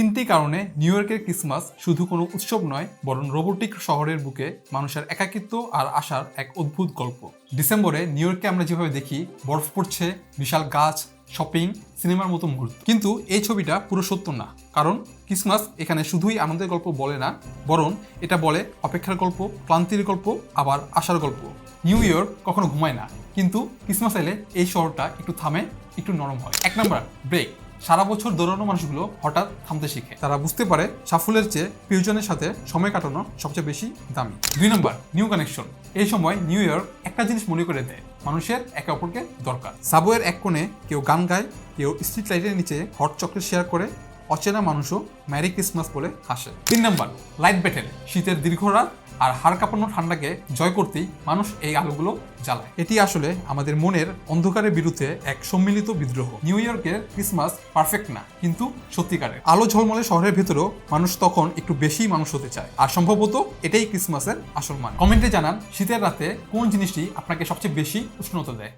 তিনটি কারণে নিউ ইয়র্কের ক্রিসমাস শুধু কোনো উৎসব নয়, বরং রোবোটিক শহরের বুকে মানুষের একাকিত্ব আর আশার এক অদ্ভুত গল্প। ডিসেম্বরে নিউ ইয়র্কে আমরা যেভাবে দেখি বরফ পড়ছে, বিশাল গাছ, শপিং, সিনেমার মতো মুহূর্ত, কিন্তু এই ছবিটা পুরো সত্য না। কারণ ক্রিসমাস এখানে শুধুই আনন্দের গল্প বলে না, বরং এটা বলে অপেক্ষার গল্প, ক্লান্তির গল্প, আবার আশার গল্প। নিউ ইয়র্ক কখনো ঘুমায় না, কিন্তু ক্রিসমাস এলে এই শহরটা একটু থামে, একটু নরম হয়। 1 নাম্বার, ব্রেক। সারা বছর দৌড়ানো মানুষগুলো হঠাৎ থামতে শিখে। তারা বুঝতে পারে সাফল্যের চেয়ে প্রিয়জনের সাথে সময় কাটানো সবচেয়ে বেশি দামি। 2 নম্বর, নিউ কানেকশন। এই সময় নিউ ইয়র্ক একটা জিনিস মনে করে দেয়, মানুষের একে অপরকে দরকার। সাবওয়ের এক কোণে কেউ গান গায়, কেউ স্ট্রিট লাইটের নিচে হট চকলেট শেয়ার করে, অচেনা মানুষও ম্যারি ক্রিসমাস বলে হাসে। 3 নম্বর, লাইট ব্যাটেল। শীতের দীর্ঘ রাত আর হাড় কাঁপানো ঠান্ডাকে জয় করতেই মানুষ এই আলোগুলো জ্বালায়। এটি আসলে আমাদের মনের অন্ধকারের বিরুদ্ধে এক সম্মিলিত বিদ্রোহ। নিউ ইয়র্কের ক্রিসমাস পারফেক্ট না, কিন্তু সত্যিকারের। আলো ঝলমলে শহরের ভেতরেও মানুষ তখন একটু বেশি মানুষ হতে চায়, আর সম্ভবত এটাই ক্রিসমাসের আসল মান। কমেন্টে জানান শীতের রাতে কোন জিনিসটি আপনাকে সবচেয়ে বেশি উষ্ণতা দেয়।